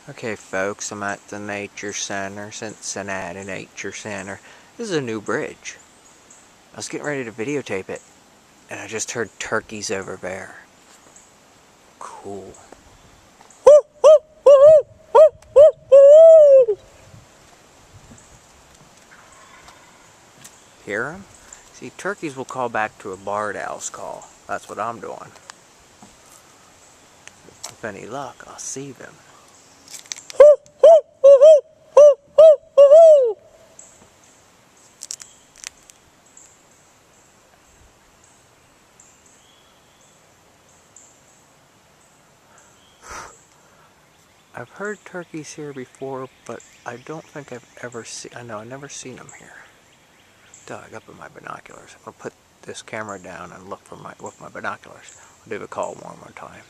Okay folks, I'm at the Nature Center, Cincinnati Nature Center. This is a new bridge. I was getting ready to videotape it, and I just heard turkeys over there. Cool. Hear them? See, turkeys will call back to a barred owl's call. That's what I'm doing. With any luck, I'll see them. I've heard turkeys here before, but I don't think I've ever seen. I've never seen them here. Dug up with my binoculars. I'll put this camera down and look with my binoculars. I'll do the call one more time.